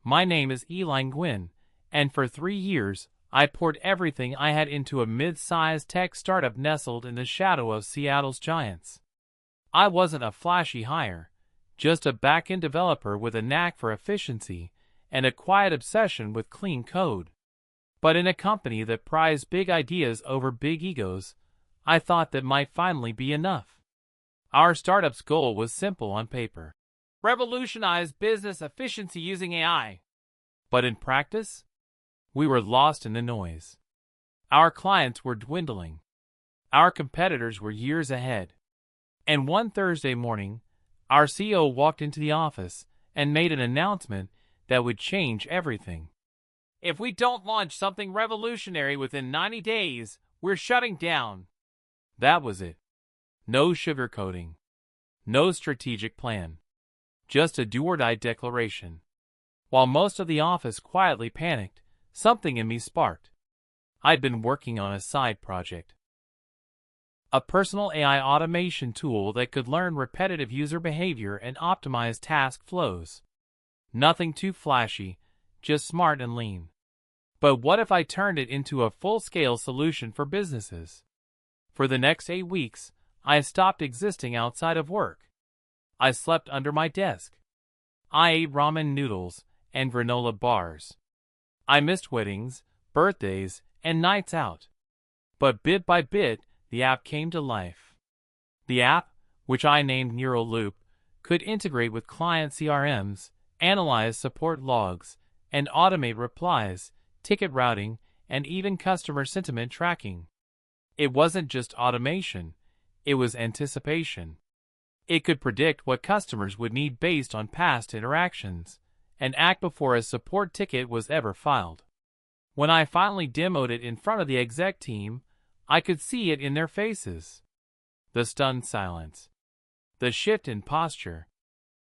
My name is Eli Nguyen, and for 3 years, I poured everything I had into a mid-sized tech startup nestled in the shadow of Seattle's giants. I wasn't a flashy hire, just a back-end developer with a knack for efficiency and a quiet obsession with clean code. But in a company that prized big ideas over big egos, I thought that might finally be enough. Our startup's goal was simple on paper: revolutionize business efficiency using AI. But in practice, we were lost in the noise. Our clients were dwindling. Our competitors were years ahead. And one Thursday morning, our CEO walked into the office and made an announcement that would change everything. If we don't launch something revolutionary within 90 days, we're shutting down. That was it. No sugarcoating. No strategic plan. Just a do-or-die declaration. While most of the office quietly panicked, something in me sparked. I'd been working on a side project. A personal AI automation tool that could learn repetitive user behavior and optimize task flows. Nothing too flashy, just smart and lean. But what if I turned it into a full-scale solution for businesses? For the next 8 weeks, I stopped existing outside of work. I slept under my desk. I ate ramen noodles and granola bars. I missed weddings, birthdays, and nights out. But bit by bit, the app came to life. The app, which I named Neural Loop, could integrate with client CRMs, analyze support logs, and automate replies, ticket routing, and even customer sentiment tracking. It wasn't just automation, it was anticipation. It could predict what customers would need based on past interactions, and act before a support ticket was ever filed. When I finally demoed it in front of the exec team, I could see it in their faces. The stunned silence. The shift in posture.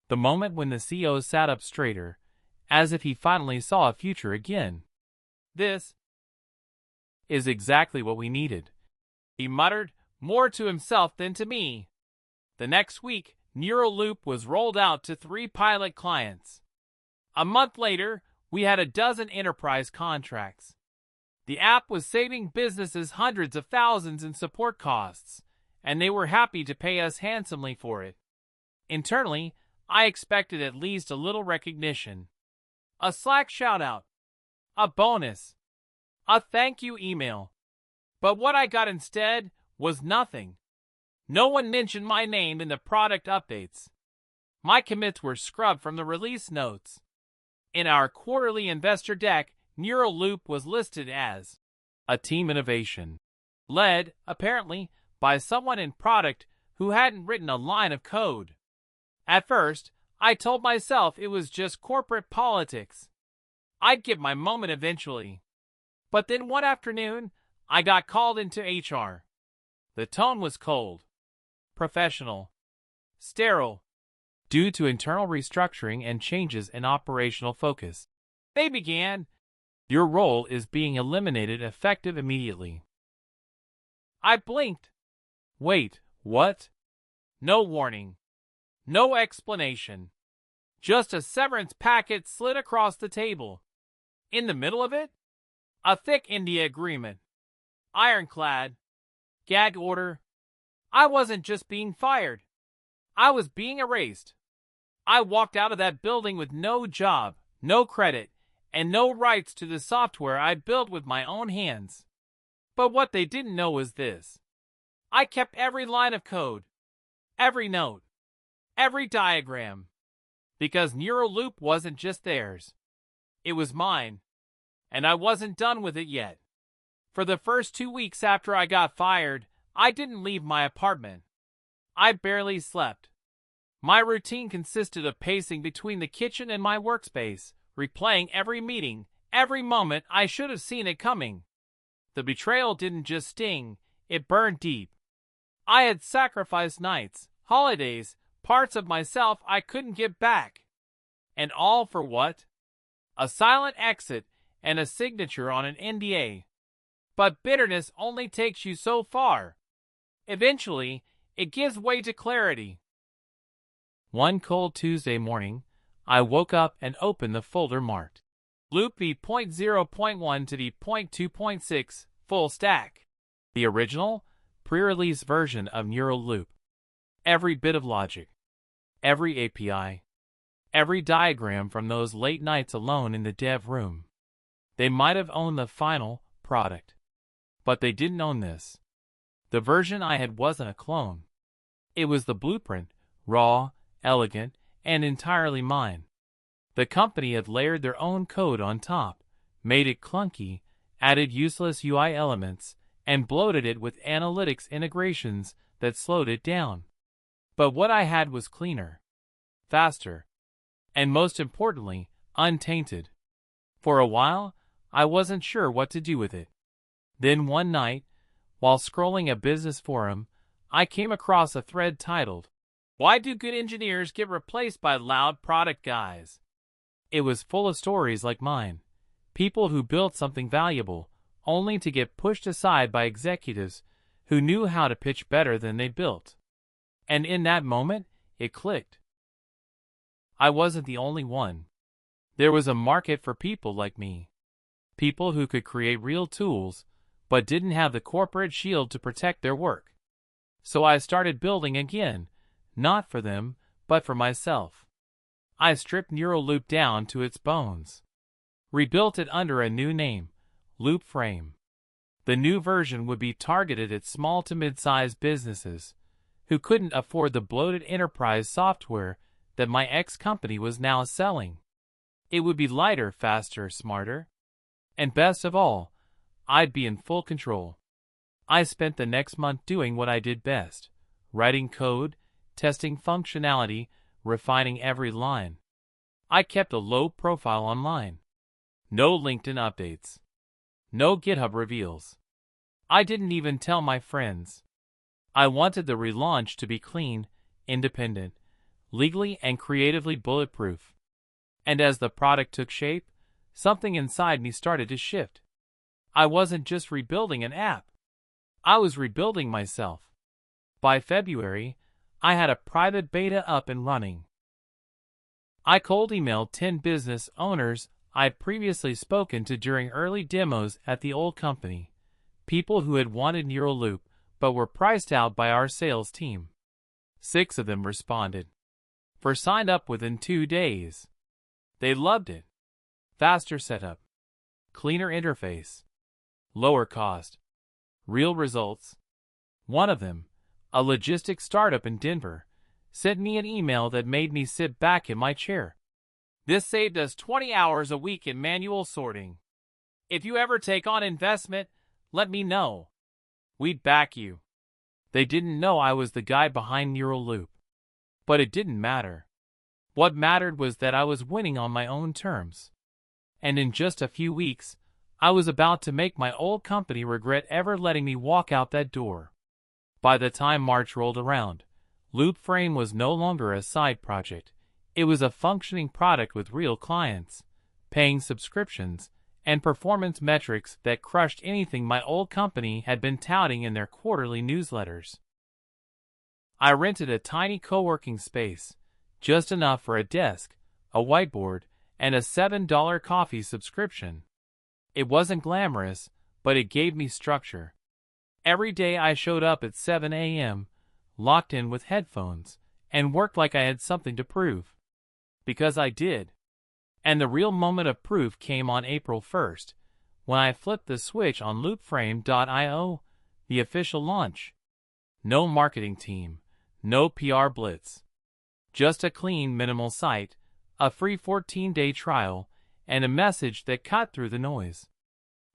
The moment when the CEO sat up straighter, as if he finally saw a future again. This is exactly what we needed, he muttered, more to himself than to me. The next week, Neural Loop was rolled out to 3 pilot clients. A month later, we had a dozen enterprise contracts. The app was saving businesses hundreds of thousands in support costs, and they were happy to pay us handsomely for it. Internally, I expected at least a little recognition. A Slack shout-out. A bonus. A thank you email. But what I got instead was nothing. No one mentioned my name in the product updates. My commits were scrubbed from the release notes. In our quarterly investor deck, Neural Loop was listed as a team innovation, led, apparently, by someone in product who hadn't written a line of code. At first, I told myself it was just corporate politics. I'd get my moment eventually. But then one afternoon, I got called into HR. The tone was cold, professional, sterile, due to internal restructuring and changes in operational focus. They began, "Your role is being eliminated effective immediately." I blinked. Wait, what? No warning. No explanation. Just a severance packet slid across the table. In the middle of it, a thick India agreement. Ironclad. Gag order. I wasn't just being fired. I was being erased. I walked out of that building with no job, no credit, and no rights to the software I built with my own hands. But what they didn't know was this. I kept every line of code, every note, every diagram. Because Neural Loop wasn't just theirs. It was mine. And I wasn't done with it yet. For the first 2 weeks after I got fired, I didn't leave my apartment. I barely slept. My routine consisted of pacing between the kitchen and my workspace, replaying every meeting, every moment I should have seen it coming. The betrayal didn't just sting, it burned deep. I had sacrificed nights, holidays, parts of myself I couldn't get back. And all for what? A silent exit and a signature on an NDA. But bitterness only takes you so far. Eventually, it gives way to clarity. One cold Tuesday morning, I woke up and opened the folder marked Loop v.0.1 to v.2.6 full stack. The original, pre-release version of Neural Loop. Every bit of logic, every API, every diagram from those late nights alone in the dev room. They might have owned the final product, but they didn't own this. The version I had wasn't a clone. It was the blueprint, raw, elegant, and entirely mine. The company had layered their own code on top, made it clunky, added useless UI elements, and bloated it with analytics integrations that slowed it down. But what I had was cleaner, faster, and most importantly, untainted. For a while, I wasn't sure what to do with it. Then one night, while scrolling a business forum, I came across a thread titled, "Why do good engineers get replaced by loud product guys?" It was full of stories like mine. People who built something valuable, only to get pushed aside by executives who knew how to pitch better than they built. And in that moment, it clicked. I wasn't the only one. There was a market for people like me. People who could create real tools, but didn't have the corporate shield to protect their work. So I started building again, not for them, but for myself. I stripped Neural Loop down to its bones. Rebuilt it under a new name, Loop Frame. The new version would be targeted at small to mid-sized businesses who couldn't afford the bloated enterprise software that my ex-company was now selling. It would be lighter, faster, smarter. And best of all, I'd be in full control. I spent the next month doing what I did best, writing code, testing functionality, refining every line. I kept a low profile online. No LinkedIn updates. No GitHub reveals. I didn't even tell my friends. I wanted the relaunch to be clean, independent, legally and creatively bulletproof. And as the product took shape, something inside me started to shift. I wasn't just rebuilding an app. I was rebuilding myself. By February, I had a private beta up and running. I cold emailed 10 business owners I'd previously spoken to during early demos at the old company, people who had wanted Neural Loop but were priced out by our sales team. 6 of them responded. 4 signed up within 2 days. They loved it. Faster setup, cleaner interface, lower cost, real results. One of them, a logistics startup in Denver, sent me an email that made me sit back in my chair. "This saved us 20 hours a week in manual sorting. If you ever take on investment, let me know. We'd back you." They didn't know I was the guy behind Neural Loop. But it didn't matter. What mattered was that I was winning on my own terms. And in just a few weeks, I was about to make my old company regret ever letting me walk out that door. By the time March rolled around, Loop Frame was no longer a side project. It was a functioning product with real clients, paying subscriptions, and performance metrics that crushed anything my old company had been touting in their quarterly newsletters. I rented a tiny co-working space, just enough for a desk, a whiteboard, and a $7 coffee subscription. It wasn't glamorous, but it gave me structure. Every day I showed up at 7 a.m., locked in with headphones, and worked like I had something to prove. Because I did. And the real moment of proof came on April 1st, when I flipped the switch on loopframe.io, the official launch. No marketing team, no PR blitz. Just a clean, minimal site, a free 14-day trial, and a message that cut through the noise.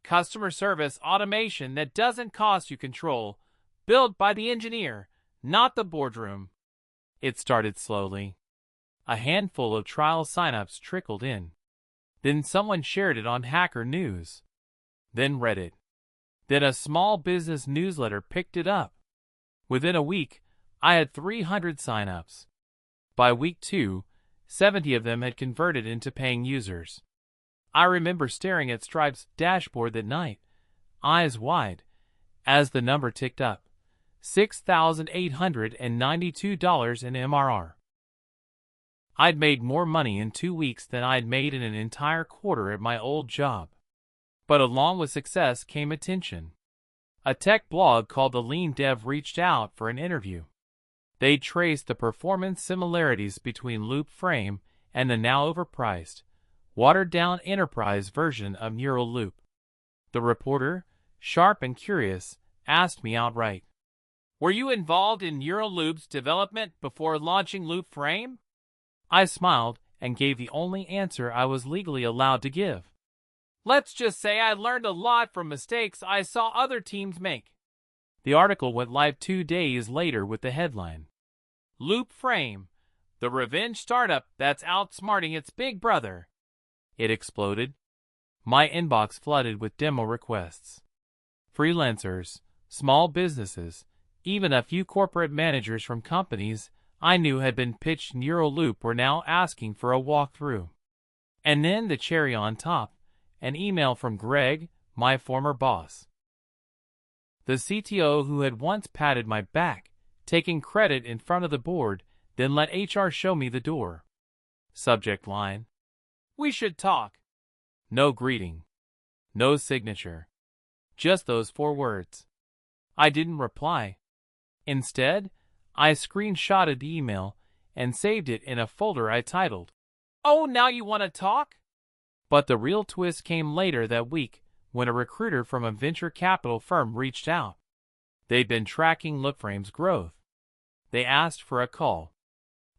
Customer service automation that doesn't cost you control, built by the engineer, not the boardroom. It started slowly. A handful of trial signups trickled in. Then someone shared it on Hacker News. Then Reddit. Then a small business newsletter picked it up. Within a week, I had 300 signups. By week 2, 70 of them had converted into paying users. I remember staring at Stripe's dashboard that night, eyes wide, as the number ticked up. $6,892 in MRR. I'd made more money in 2 weeks than I'd made in an entire quarter at my old job. But along with success came attention. A tech blog called The Lean Dev reached out for an interview. They traced the performance similarities between Loop Frame and the now overpriced, watered-down enterprise version of Neural Loop. The reporter, sharp and curious, asked me outright, "Were you involved in Neural Loop's development before launching Loop Frame?" I smiled and gave the only answer I was legally allowed to give. "Let's just say I learned a lot from mistakes I saw other teams make." The article went live 2 days later with the headline, "Loop Frame, the revenge startup that's outsmarting its big brother." It exploded. My inbox flooded with demo requests. Freelancers, small businesses, even a few corporate managers from companies I knew had been pitched Neural Loop were now asking for a walkthrough. And then the cherry on top, an email from Greg, my former boss. The CTO who had once patted my back, taking credit in front of the board, then let HR show me the door. Subject line: "We should talk." No greeting. No signature. Just those 4 words. I didn't reply. Instead, I screenshotted the email and saved it in a folder I titled, "Oh, now you want to talk?" But the real twist came later that week when a recruiter from a venture capital firm reached out. They'd been tracking Loopframe's growth. They asked for a call.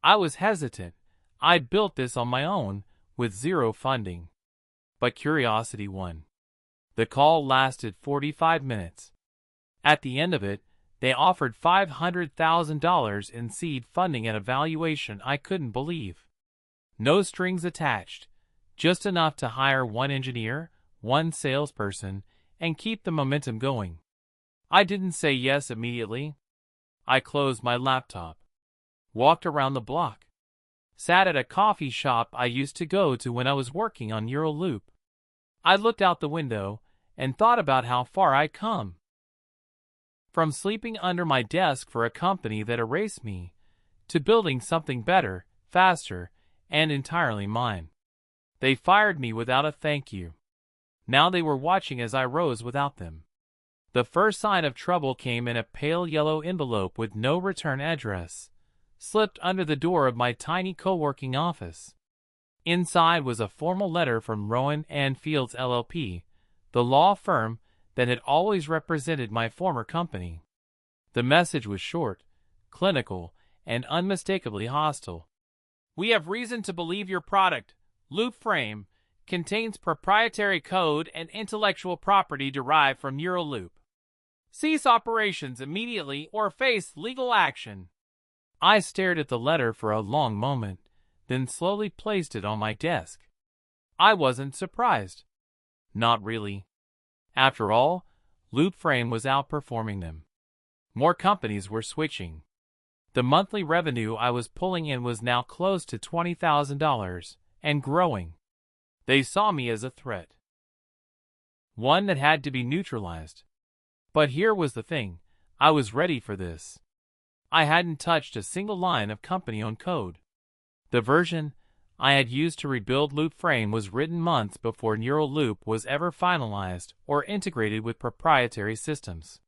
I was hesitant. I'd built this on my own, with zero funding. But curiosity won. The call lasted 45 minutes. At the end of it, they offered $500,000 in seed funding at a valuation I couldn't believe. No strings attached, just enough to hire 1 engineer, 1 salesperson, and keep the momentum going. I didn't say yes immediately. I closed my laptop, walked around the block, sat at a coffee shop I used to go to when I was working on Neural Loop. I looked out the window and thought about how far I'd come. From sleeping under my desk for a company that erased me, to building something better, faster, and entirely mine. They fired me without a thank you. Now they were watching as I rose without them. The first sign of trouble came in a pale yellow envelope with no return address, slipped under the door of my tiny co-working office. Inside was a formal letter from Rowan and Fields LLP, the law firm that had always represented my former company. The message was short, clinical, and unmistakably hostile. "We have reason to believe your product, Loop Frame, contains proprietary code and intellectual property derived from Neural Loop. Cease operations immediately or face legal action." I stared at the letter for a long moment, then slowly placed it on my desk. I wasn't surprised. Not really. After all, Loop Frame was outperforming them. More companies were switching. The monthly revenue I was pulling in was now close to $20,000, and growing. They saw me as a threat. One that had to be neutralized. But here was the thing, I was ready for this. I hadn't touched a single line of company-owned code. The version I had used to rebuild Loop Frame was written months before Neural Loop was ever finalized or integrated with proprietary systems.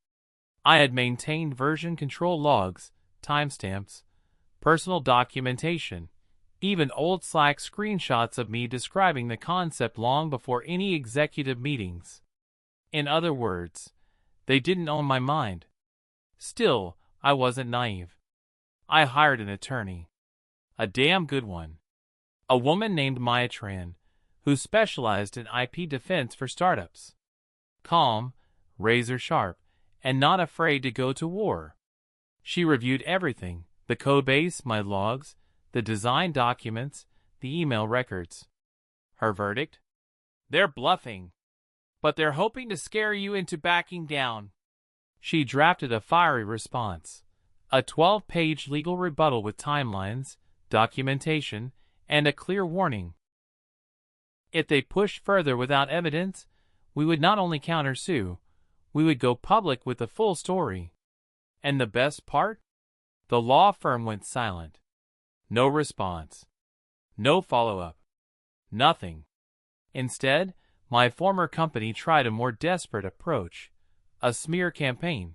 I had maintained version control logs, timestamps, personal documentation, even old Slack screenshots of me describing the concept long before any executive meetings. In other words, they didn't own my mind. Still, I wasn't naive. I hired an attorney. A damn good one. A woman named Maya Tran, who specialized in IP defense for startups. Calm, razor sharp, and not afraid to go to war. She reviewed everything, the codebase, my logs, the design documents, the email records. Her verdict? "They're bluffing, but they're hoping to scare you into backing down." She drafted a fiery response, a 12-page legal rebuttal with timelines, documentation, and a clear warning. If they pushed further without evidence, we would not only countersue, we would go public with the full story. And the best part? The law firm went silent. No response. No follow-up. Nothing. Instead, my former company tried a more desperate approach, a smear campaign.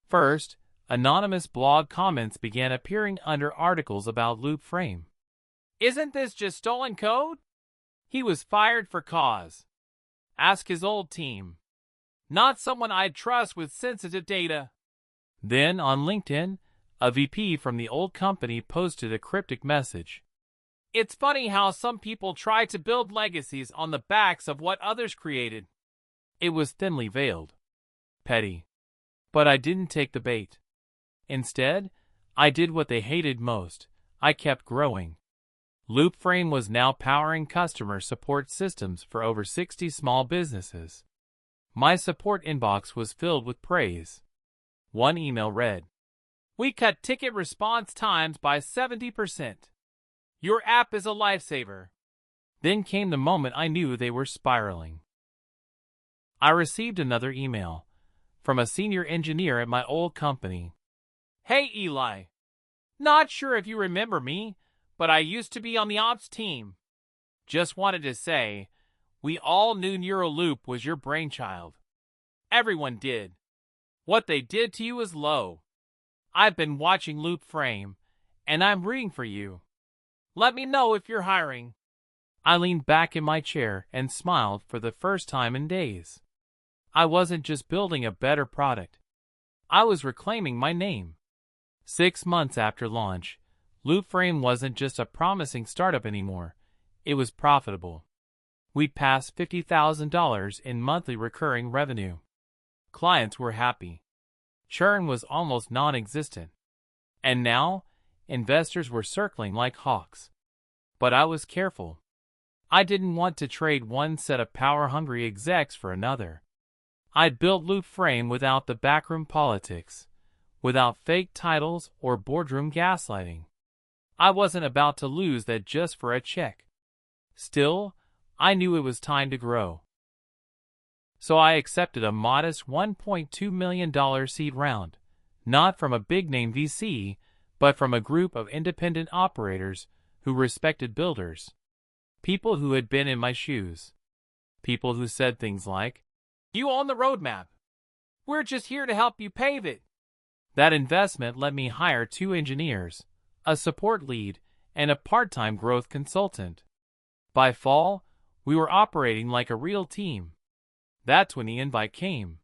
First, anonymous blog comments began appearing under articles about LoopFrame. Isn't this just stolen code? He was fired for cause. Ask his old team. Not someone I'd trust with sensitive data. Then, on LinkedIn, a VP from the old company posted a cryptic message. It's funny how some people try to build legacies on the backs of what others created. It was thinly veiled. Petty. But I didn't take the bait. Instead, I did what they hated most. I kept growing. LoopFrame was now powering customer support systems for over 60 small businesses. My support inbox was filled with praise. One email read, "We cut ticket response times by 70%. Your app is a lifesaver." Then came the moment I knew they were spiraling. I received another email from a senior engineer at my old company. "Hey Eli, not sure if you remember me, but I used to be on the ops team. Just wanted to say, we all knew Neuraloop was your brainchild. Everyone did. What they did to you is low. I've been watching LoopFrame, and I'm rooting for you. Let me know if you're hiring." I leaned back in my chair and smiled for the first time in days. I wasn't just building a better product. I was reclaiming my name. 6 months after launch, LoopFrame wasn't just a promising startup anymore. It was profitable. We'd passed $50,000 in monthly recurring revenue. Clients were happy. Churn was almost non-existent. And now, investors were circling like hawks. But I was careful. I didn't want to trade one set of power-hungry execs for another. I'd built LoopFrame without the backroom politics, without fake titles or boardroom gaslighting. I wasn't about to lose that just for a check. Still, I knew it was time to grow. So I accepted a modest $1.2 million seed round, not from a big-name VC, but from a group of independent operators who respected builders. People who had been in my shoes. People who said things like, "You own the roadmap. We're just here to help you pave it." That investment let me hire 2 engineers, a support lead, and a part-time growth consultant. By fall, we were operating like a real team. That's when the invite came.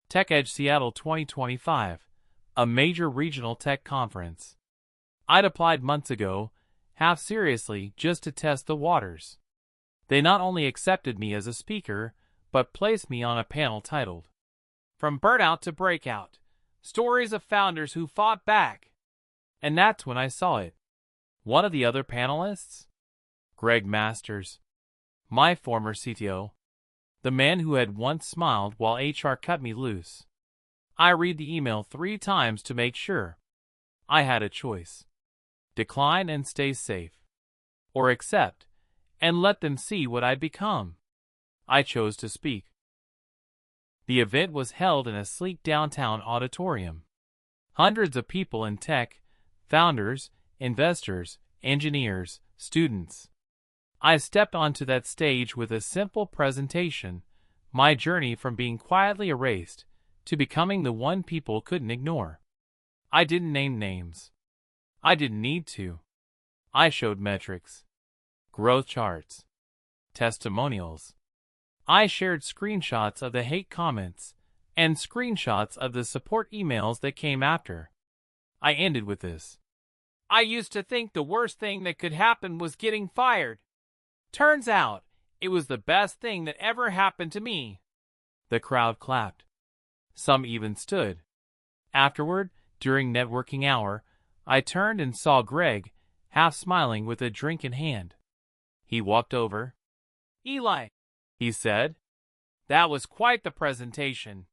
TechEdge Seattle 2025, a major regional tech conference. I'd applied months ago, half seriously, just to test the waters. They not only accepted me as a speaker, but placed me on a panel titled, "From Burnout to Breakout, Stories of Founders Who Fought Back." And that's when I saw it. One of the other panelists? Greg Masters, my former CTO. The man who had once smiled while HR cut me loose. I read the email 3 times to make sure. I had a choice. Decline and stay safe. Or accept, and let them see what I'd become. I chose to speak. The event was held in a sleek downtown auditorium. Hundreds of people in tech, founders, investors, engineers, students. I stepped onto that stage with a simple presentation, my journey from being quietly erased to becoming the one people couldn't ignore. I didn't name names. I didn't need to. I showed metrics, growth charts, testimonials. I shared screenshots of the hate comments and screenshots of the support emails that came after. I ended with this. "I used to think the worst thing that could happen was getting fired. Turns out, it was the best thing that ever happened to me." The crowd clapped. Some even stood. Afterward, during networking hour, I turned and saw Greg, half smiling with a drink in hand. He walked over. "Eli," he said, "that was quite the presentation."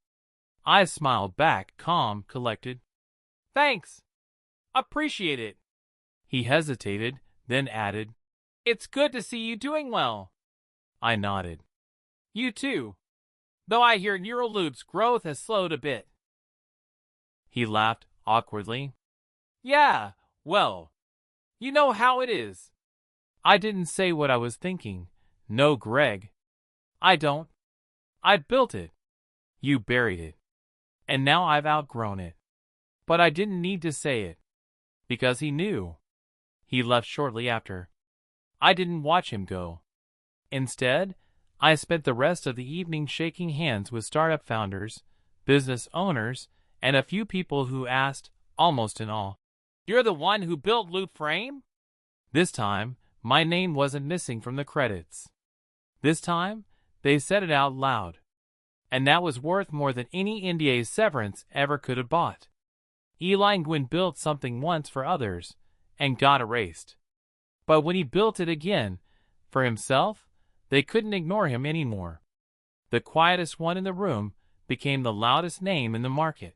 I smiled back, calm, collected. "Thanks. Appreciate it." He hesitated, then added, "It's good to see you doing well." I nodded. "You too. Though I hear Neuraloop's growth has slowed a bit." He laughed awkwardly. "Yeah, well, you know how it is. I didn't say what I was thinking. No, Greg. I don't. I built it. You buried it. And now I've outgrown it. But I didn't need to say it. Because he knew. He left shortly after. I didn't watch him go. Instead, I spent the rest of the evening shaking hands with startup founders, business owners, and a few people who asked, almost in awe, "You're the one who built Loop Frame?" This time, my name wasn't missing from the credits. This time, they said it out loud. And that was worth more than any NDA severance ever could have bought. Eli Gwynn built something once for others, and got erased. But when he built it again, for himself, they couldn't ignore him anymore. The quietest one in the room became the loudest name in the market.